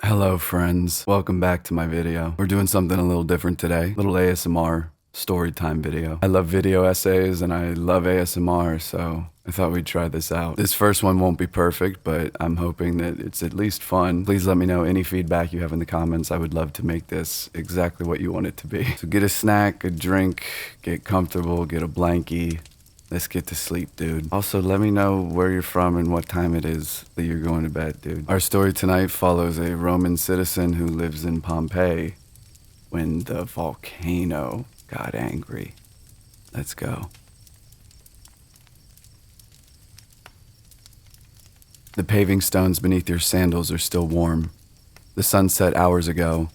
Hello friends, welcome back to my video. We're doing something a little different today, little ASMR story time video. I love video essays and I love ASMR, so I thought we'd try this out. This first one won't be perfect, but I'm hoping that it's at least fun. Please let me know any feedback you have in the comments. I would love to make this exactly what you want it to be. So get a snack, a drink, get comfortable, get a blankie. Let's get to sleep, dude. Also, let me know where you're from and what time it is that you're going to bed, dude. Our story tonight follows a Roman citizen who lives in Pompeii when the volcano got angry. Let's go. The paving stones beneath your sandals are still warm. The sun set hours ago,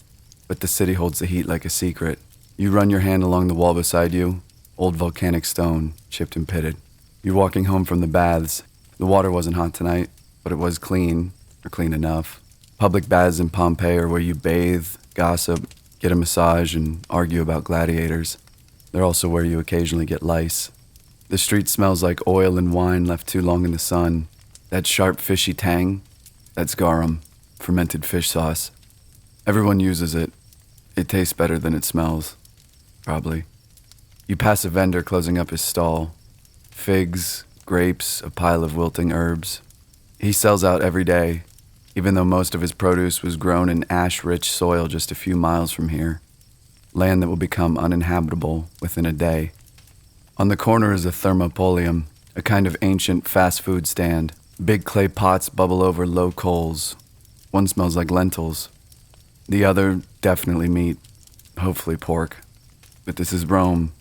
but the city holds the heat like a secret. You run your hand along the wall beside you. Old volcanic stone, chipped and pitted. You're walking home from the baths. The water wasn't hot tonight, but it was clean, or clean enough. Public baths in Pompeii are where you bathe, gossip, get a massage, and argue about gladiators. They're also where you occasionally get lice. The street smells like oil and wine left too long in the sun. That sharp, fishy tang, that's garum, fermented fish sauce. Everyone uses it. It tastes better than it smells, probably. You pass a vendor closing up his stall. Figs, grapes, a pile of wilting herbs. He sells out every day, even though most of his produce was grown in ash-rich soil just a few miles from here. Land that will become uninhabitable within a day. On the corner is a thermopolium, a kind of ancient fast food stand. Big clay pots bubble over low coals. One smells like lentils. The other, definitely meat, hopefully pork. But this is Rome.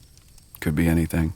Could be anything.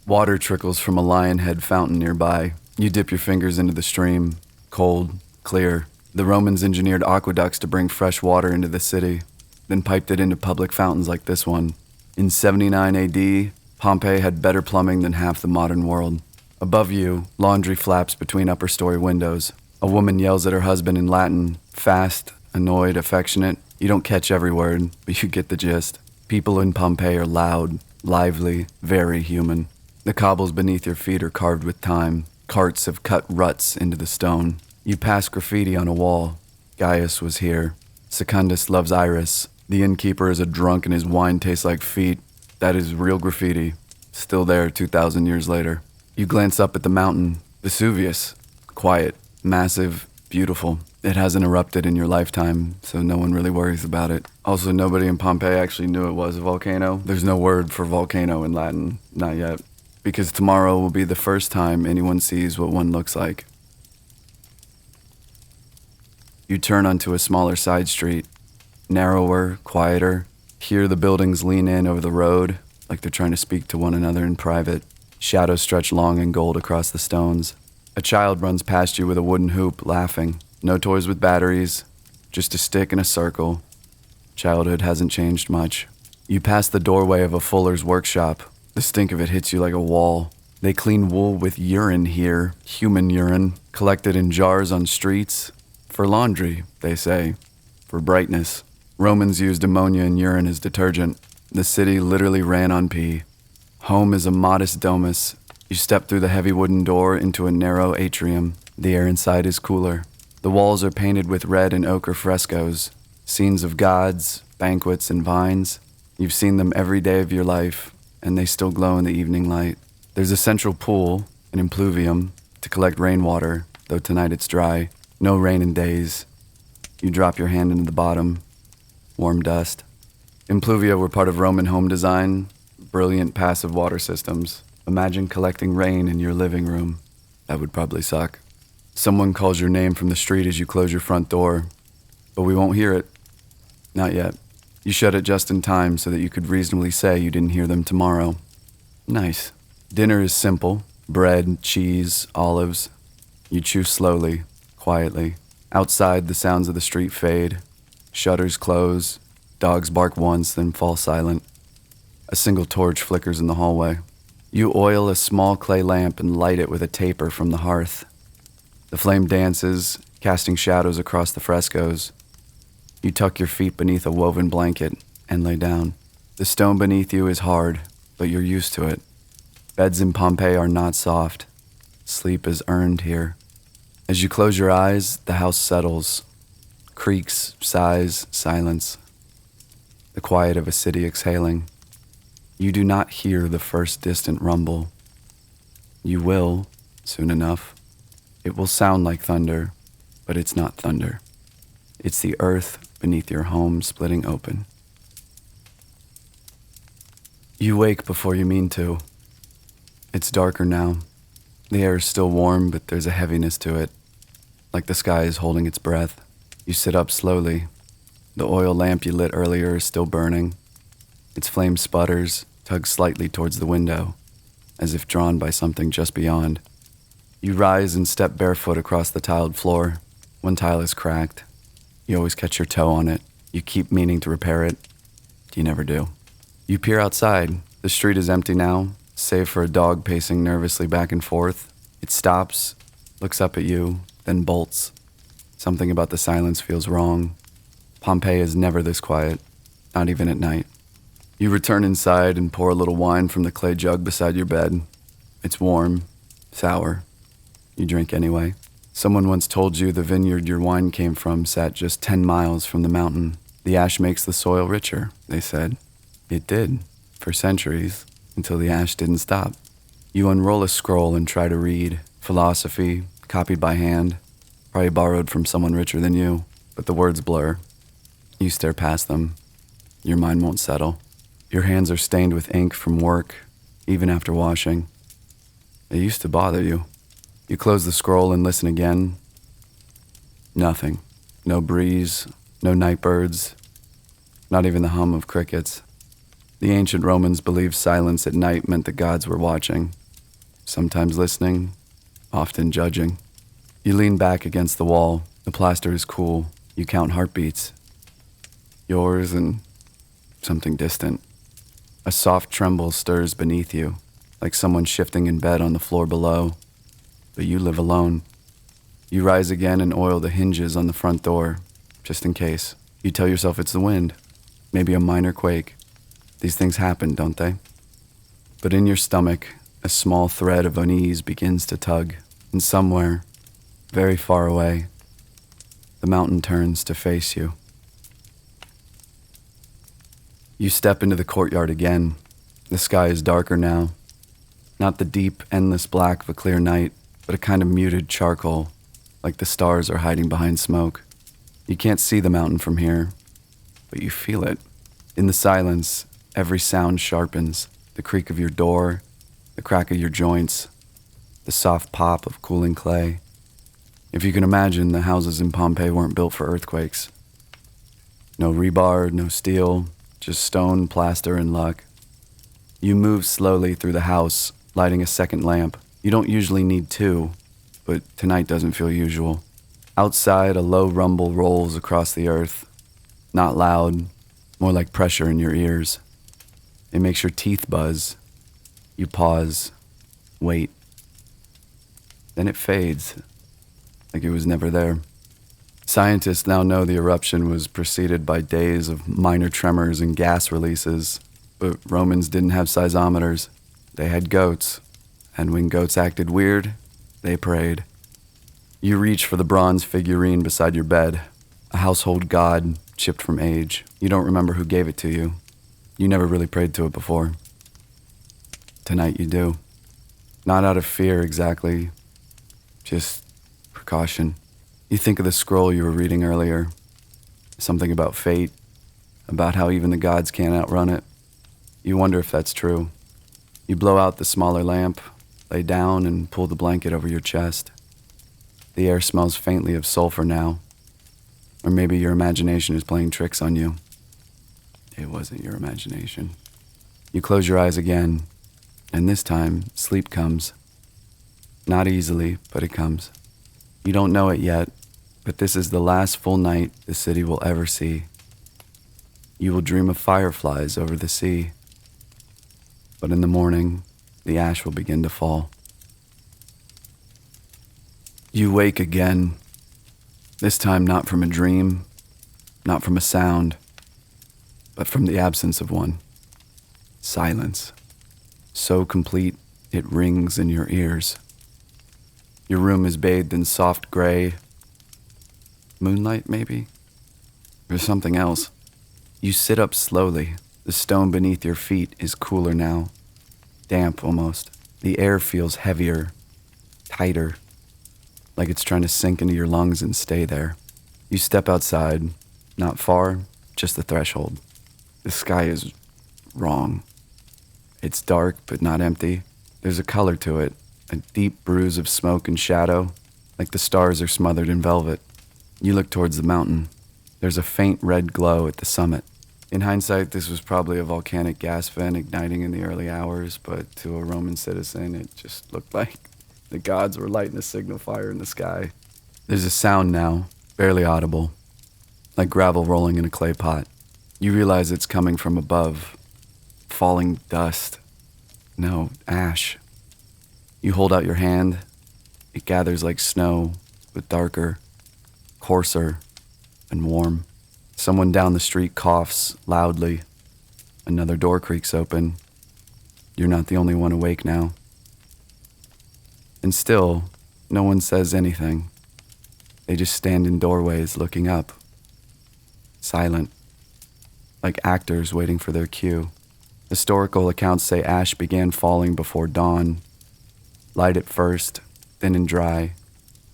Water trickles from a lion head fountain nearby. You dip your fingers into the stream. Cold, clear. The Romans engineered aqueducts to bring fresh water into the city, then piped it into public fountains like this one. In 79 AD, Pompeii had better plumbing than half the modern world. Above you, laundry flaps between upper story windows. A woman yells at her husband in Latin, fast, annoyed, affectionate. You don't catch every word, but you get the gist. People in Pompeii are loud, lively, very human. The cobbles beneath your feet are carved with time. Carts have cut ruts into the stone. You pass graffiti on a wall. Gaius was here. Secundus loves Iris. The innkeeper is a drunk and his wine tastes like feet. That is real graffiti. Still there 2,000 years later. You glance up at the mountain. Vesuvius. Quiet. Massive. Beautiful. It hasn't erupted in your lifetime, so no one really worries about it. Also, nobody in Pompeii actually knew it was a volcano. There's no word for volcano in Latin. Not yet. Because tomorrow will be the first time anyone sees what one looks like. You turn onto a smaller side street. Narrower, quieter. Here the buildings lean in over the road, like they're trying to speak to one another in private. Shadows stretch long and gold across the stones. A child runs past you with a wooden hoop, laughing. No toys with batteries, just a stick and a circle. Childhood hasn't changed much. You pass the doorway of a fuller's workshop. The stink of it hits you like a wall. They clean wool with urine here, human urine, collected in jars on streets. For laundry, they say. For brightness. Romans used ammonia and urine as detergent. The city literally ran on pee. Home is a modest domus. You step through the heavy wooden door into a narrow atrium. The air inside is cooler. The walls are painted with red and ochre frescoes, scenes of gods, banquets, and vines. You've seen them every day of your life, and they still glow in the evening light. There's a central pool, an impluvium, to collect rainwater, though tonight it's dry. No rain in days. You drop your hand into the bottom. Warm dust. Impluvia were part of Roman home design, brilliant passive water systems. Imagine collecting rain in your living room. That would probably suck. Someone calls your name from the street as you close your front door, but we won't hear it. Not yet. You shut it just in time so that you could reasonably say you didn't hear them tomorrow. Nice. Dinner is simple. Bread, cheese, olives. You chew slowly, quietly. Outside, the sounds of the street fade. Shutters close. Dogs bark once, then fall silent. A single torch flickers in the hallway. You oil a small clay lamp and light it with a taper from the hearth. The flame dances, casting shadows across the frescoes. You tuck your feet beneath a woven blanket and lay down. The stone beneath you is hard, but you're used to it. Beds in Pompeii are not soft. Sleep is earned here. As you close your eyes, the house settles. Creaks, sighs, silence. The quiet of a city exhaling. You do not hear the first distant rumble. You will, soon enough. It will sound like thunder, but it's not thunder. It's the earth beneath your home splitting open. You wake before you mean to. It's darker now. The air is still warm, but there's a heaviness to it, like the sky is holding its breath. You sit up slowly. The oil lamp you lit earlier is still burning. Its flame sputters, tugs slightly towards the window, as if drawn by something just beyond. You rise and step barefoot across the tiled floor. One tile is cracked. You always catch your toe on it. You keep meaning to repair it. You never do. You peer outside. The street is empty now, save for a dog pacing nervously back and forth. It stops, looks up at you, then bolts. Something about the silence feels wrong. Pompeii is never this quiet, not even at night. You return inside and pour a little wine from the clay jug beside your bed. It's warm, sour. You drink anyway. Someone once told you the vineyard your wine came from sat just 10 miles from the mountain. The ash makes the soil richer, they said. It did, for centuries, until the ash didn't stop. You unroll a scroll and try to read. Philosophy, copied by hand, probably borrowed from someone richer than you, but the words blur. You stare past them. Your mind won't settle. Your hands are stained with ink from work, even after washing. It used to bother you. You close the scroll and listen again. Nothing. No breeze, no night birds, not even the hum of crickets. The ancient Romans believed silence at night meant the gods were watching, sometimes listening, often judging. You lean back against the wall. The plaster is cool. You count heartbeats. Yours and something distant. A soft tremble stirs beneath you, like someone shifting in bed on the floor below. But you live alone. You rise again and oil the hinges on the front door, just in case. You tell yourself it's the wind, maybe a minor quake. These things happen, don't they? But in your stomach, a small thread of unease begins to tug, and somewhere, very far away, the mountain turns to face you. You step into the courtyard again. The sky is darker now. Not the deep, endless black of a clear night, but a kind of muted charcoal, like the stars are hiding behind smoke. You can't see the mountain from here, but you feel it. In the silence, every sound sharpens. The creak of your door, the crack of your joints, the soft pop of cooling clay. If you can imagine, the houses in Pompeii weren't built for earthquakes. No rebar, no steel, just stone, plaster, and luck. You move slowly through the house, lighting a second lamp. You don't usually need two, but tonight doesn't feel usual. Outside, a low rumble rolls across the earth. Not loud, more like pressure in your ears. It makes your teeth buzz. You pause, wait. Then it fades, like it was never there. Scientists now know the eruption was preceded by days of minor tremors and gas releases, but Romans didn't have seismometers. They had goats, and when goats acted weird, they prayed. You reach for the bronze figurine beside your bed, a household god chipped from age. You don't remember who gave it to you. You never really prayed to it before. Tonight you do. Not out of fear exactly, just precaution. You think of the scroll you were reading earlier, something about fate, about how even the gods can't outrun it. You wonder if that's true. You blow out the smaller lamp, lay down, and pull the blanket over your chest. The air smells faintly of sulfur now, or maybe your imagination is playing tricks on you. It wasn't your imagination. You close your eyes again, and this time, sleep comes. Not easily, but it comes. You don't know it yet, but this is the last full night the city will ever see. You will dream of fireflies over the sea. But in the morning, the ash will begin to fall. You wake again, this time not from a dream, not from a sound, but from the absence of one. Silence, so complete it rings in your ears. Your room is bathed in soft gray, moonlight maybe, There's something else. You sit up slowly. The stone beneath your feet is cooler now. Damp almost. The air feels heavier, tighter, like it's trying to sink into your lungs and stay there. You step outside, not far, just the threshold. The sky is wrong. It's dark, but not empty. There's a color to it, a deep bruise of smoke and shadow, like the stars are smothered in velvet. You look towards the mountain. There's a faint red glow at the summit. In hindsight, this was probably a volcanic gas vent igniting in the early hours, but to a Roman citizen, it just looked like the gods were lighting a signal fire in the sky. There's a sound now, barely audible, like gravel rolling in a clay pot. You realize it's coming from above. Falling dust. No, ash. You hold out your hand. It gathers like snow, but darker, coarser, and warm. Someone down the street coughs loudly. Another door creaks open. You're not the only one awake now. And still, no one says anything. They just stand in doorways looking up. Silent. Like actors waiting for their cue. Historical accounts say ash began falling before dawn. Light at first, thin and dry,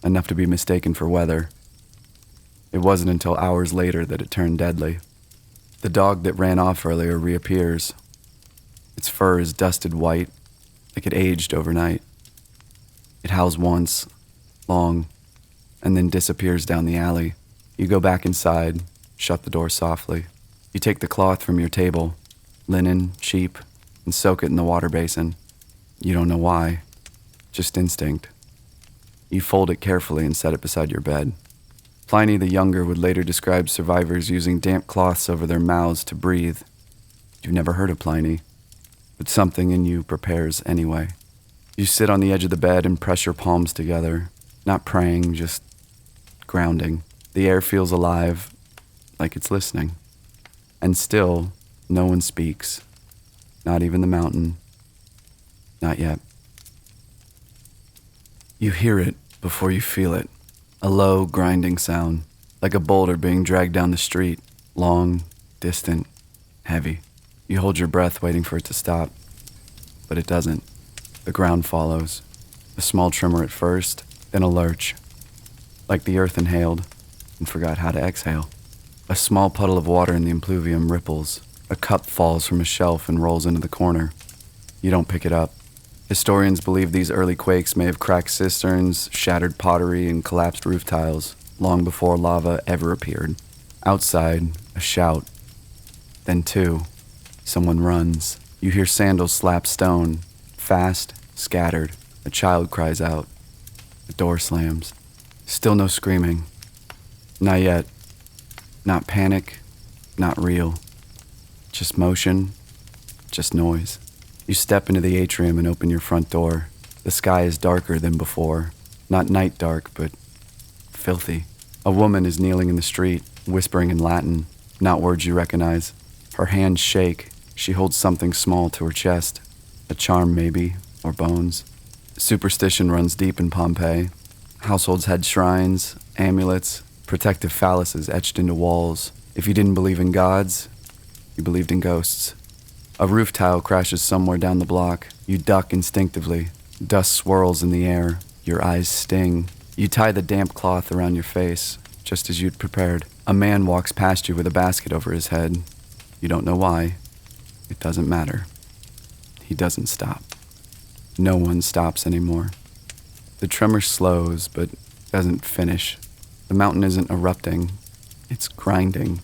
enough to be mistaken for weather. It wasn't until hours later that it turned deadly. The dog that ran off earlier reappears. Its fur is dusted white, like it aged overnight. It howls once, long, and then disappears down the alley. You go back inside, shut the door softly. You take the cloth from your table, linen, sheep, and soak it in the water basin. You don't know why, just instinct. You fold it carefully and set it beside your bed. Pliny the Younger would later describe survivors using damp cloths over their mouths to breathe. You've never heard of Pliny, but something in you prepares anyway. You sit on the edge of the bed and press your palms together, not praying, just grounding. The air feels alive, like it's listening. And still, no one speaks, not even the mountain. Not yet. You hear it before you feel it. A low, grinding sound, like a boulder being dragged down the street, long, distant, heavy. You hold your breath waiting for it to stop, but it doesn't. The ground follows. A small tremor at first, then a lurch, like the earth inhaled and forgot how to exhale. A small puddle of water in the impluvium ripples. A cup falls from a shelf and rolls into the corner. You don't pick it up. Historians believe these early quakes may have cracked cisterns, shattered pottery, and collapsed roof tiles, long before lava ever appeared. Outside, a shout. Then two. Someone runs. You hear sandals slap stone. Fast, scattered. A child cries out. The door slams. Still no screaming. Not yet. Not panic. Not real. Just motion. Just noise. You step into the atrium and open your front door. The sky is darker than before. Not night dark, but filthy. A woman is kneeling in the street, whispering in Latin, not words you recognize. Her hands shake. She holds something small to her chest. A charm, maybe, or bones. Superstition runs deep in Pompeii. Households had shrines, amulets, protective phalluses etched into walls. If you didn't believe in gods, you believed in ghosts. A roof tile crashes somewhere down the block. You duck instinctively. Dust swirls in the air. Your eyes sting. You tie the damp cloth around your face, just as you'd prepared. A man walks past you with a basket over his head. You don't know why. It doesn't matter. He doesn't stop. No one stops anymore. The tremor slows, but doesn't finish. The mountain isn't erupting. It's grinding,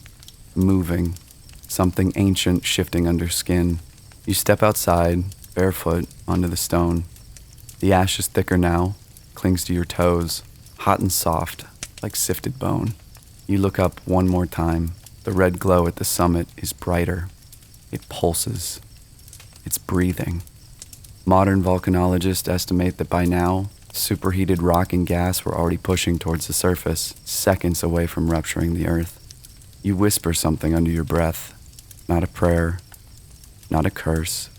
moving. Something ancient shifting under skin. You step outside, barefoot, onto the stone. The ash is thicker now, clings to your toes, hot and soft, like sifted bone. You look up one more time. The red glow at the summit is brighter. It pulses. It's breathing. Modern volcanologists estimate that by now, superheated rock and gas were already pushing towards the surface, seconds away from rupturing the earth. You whisper something under your breath. Not a prayer, not a curse,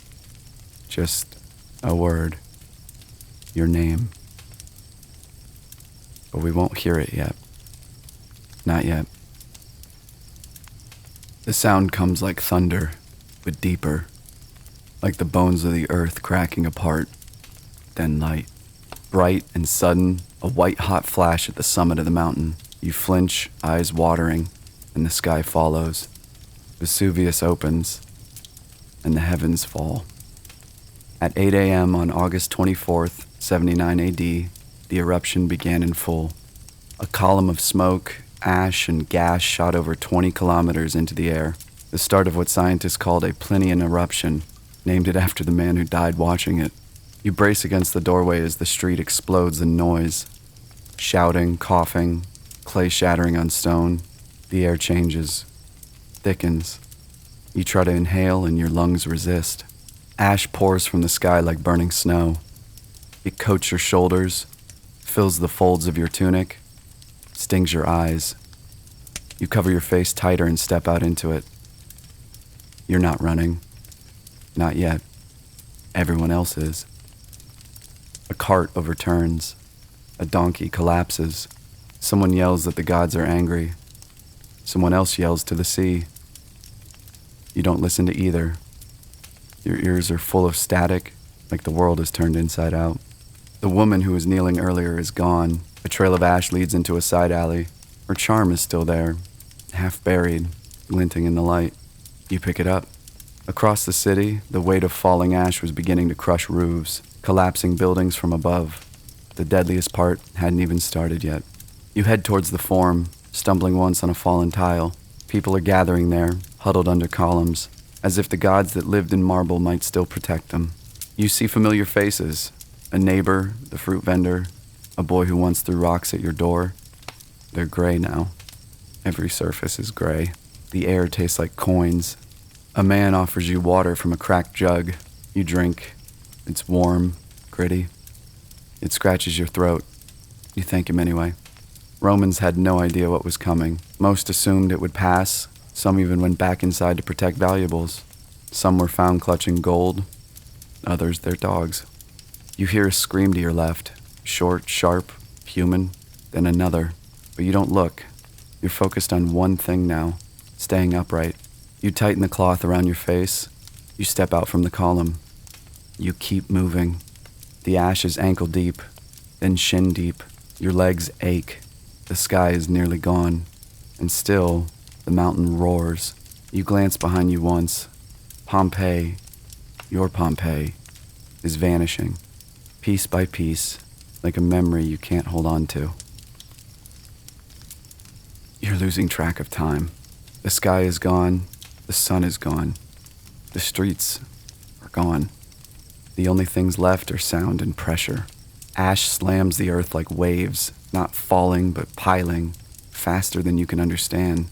just a word, your name. But we won't hear it yet. Not yet. The sound comes like thunder, but deeper, like the bones of the earth cracking apart, then light. Bright and sudden, a white-hot flash at the summit of the mountain. You flinch, eyes watering, and the sky follows. Vesuvius opens, and the heavens fall. At 8 a.m. on August 24th, 79 AD, the eruption began in full. A column of smoke, ash, and gas shot over 20 kilometers into the air, the start of what scientists called a Plinian eruption, named it after the man who died watching it. You brace against the doorway as the street explodes in noise. Shouting, coughing, clay shattering on stone. The air changes, thickens. You try to inhale and your lungs resist. Ash pours from the sky like burning snow. It coats your shoulders, fills the folds of your tunic, stings your eyes. You cover your face tighter and step out into it. You're not running. Not yet. Everyone else is. A cart overturns. A donkey collapses. Someone yells that the gods are angry. Someone else yells to the sea. You don't listen to either. Your ears are full of static, like the world is turned inside out. The woman who was kneeling earlier is gone. A trail of ash leads into a side alley. Her charm is still there, half buried, glinting in the light. You pick it up. Across the city, the weight of falling ash was beginning to crush roofs, collapsing buildings from above. The deadliest part hadn't even started yet. You head towards the Forum, stumbling once on a fallen tile. People are gathering there, huddled under columns, as if the gods that lived in marble might still protect them. You see familiar faces, a neighbor, the fruit vendor, a boy who once threw rocks at your door. They're gray now. Every surface is gray. The air tastes like coins. A man offers you water from a cracked jug. You drink. It's warm, gritty. It scratches your throat. You thank him anyway. Romans had no idea what was coming. Most assumed it would pass. Some even went back inside to protect valuables. Some were found clutching gold. Others their dogs. You hear a scream to your left. Short, sharp, human. Then another. But you don't look. You're focused on one thing now. Staying upright. You tighten the cloth around your face. You step out from the column. You keep moving. The ash is ankle deep, then shin deep. Your legs ache. The sky is nearly gone. And still, the mountain roars. You glance behind you once. Pompeii, your Pompeii, is vanishing, piece by piece, like a memory you can't hold on to. You're losing track of time. The sky is gone. The sun is gone. The streets are gone. The only things left are sound and pressure. Ash slams the earth like waves, not falling but piling, faster than you can understand.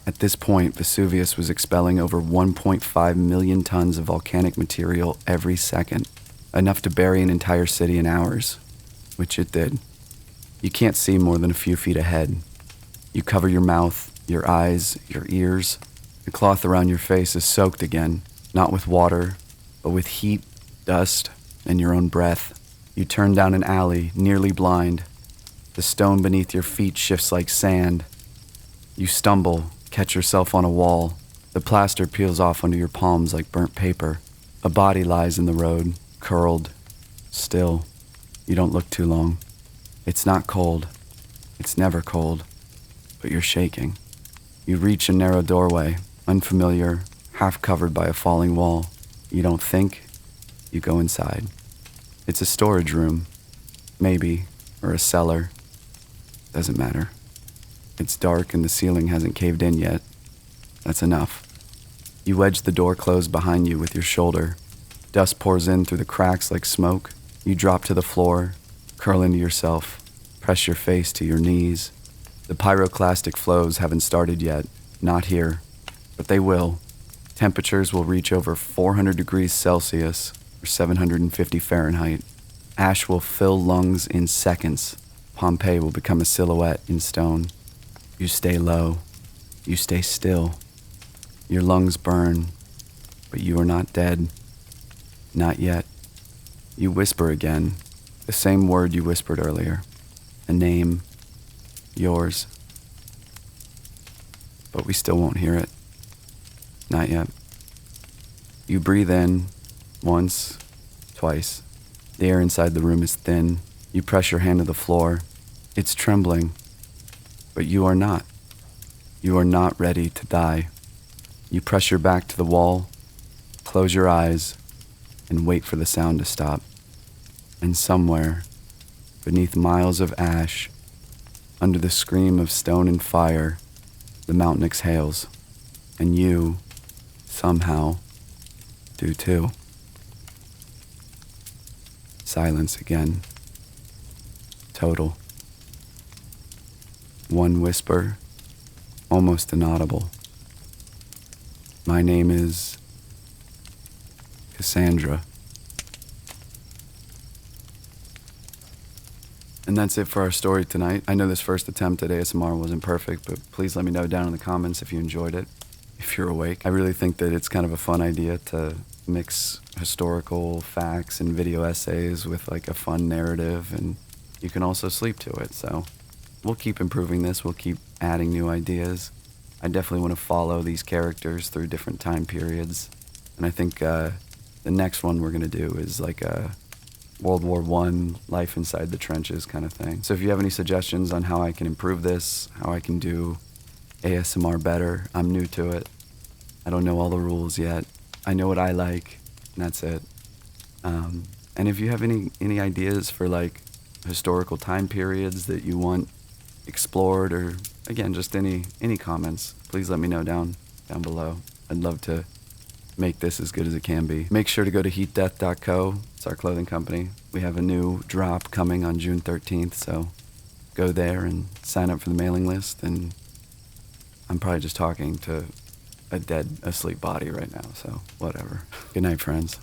At this point, Vesuvius was expelling over 1.5 million tons of volcanic material every second, enough to bury an entire city in hours, which it did. You can't see more than a few feet ahead. You cover your mouth, your eyes, your ears. The cloth around your face is soaked again, not with water, but with heat, dust, and your own breath. You turn down an alley, nearly blind. The stone beneath your feet shifts like sand. You stumble, catch yourself on a wall. The plaster peels off under your palms like burnt paper. A body lies in the road, curled, still. You don't look too long. It's not cold. It's never cold. But you're shaking. You reach a narrow doorway, unfamiliar, half covered by a falling wall. You don't think. You go inside. It's a storage room, maybe, or a cellar. Doesn't matter. It's dark and the ceiling hasn't caved in yet. That's enough. You wedge the door closed behind you with your shoulder. Dust pours in through the cracks like smoke. You drop to the floor, curl into yourself, press your face to your knees. The pyroclastic flows haven't started yet, not here, but they will. Temperatures will reach over 400 degrees Celsius, or 750 Fahrenheit. Ash will fill lungs in seconds. Pompeii will become a silhouette in stone. You stay low. You stay still. Your lungs burn, but you are not dead. Not yet. You whisper again, the same word you whispered earlier. A name. Yours. But we still won't hear it. Not yet. You breathe in once, twice. The air inside the room is thin. You press your hand to the floor. It's trembling, but you are not. You are not ready to die. You press your back to the wall, close your eyes, and wait for the sound to stop. And somewhere, beneath miles of ash, under the scream of stone and fire, the mountain exhales, and you, somehow, do too. Silence again. Total. One whisper, almost inaudible. My name is Cassandra. And that's it for our story tonight. I know this first attempt at ASMR wasn't perfect, but please let me know down in the comments if you enjoyed it, if you're awake. I really think that it's kind of a fun idea to mix historical facts and video essays with like a fun narrative, and you can also sleep to it. So we'll keep improving this. We'll keep adding new ideas. I definitely want to follow these characters through different time periods. And I think the next one we're going to do is like a World War I, life inside the trenches kind of thing. So if you have any suggestions on how I can improve this, how I can do ASMR better, I'm new to it. I don't know all the rules yet. I know what I like, and that's it. And if you have any ideas for like historical time periods that you want explored, or again, just any comments, please let me know down below. I'd love to make this as good as it can be. Make sure to go to heatdeath.co. It's our clothing company. We have a new drop coming on June 13th, so go there and sign up for the mailing list. And I'm probably just talking to a dead, asleep body right now, so whatever. Good night, friends.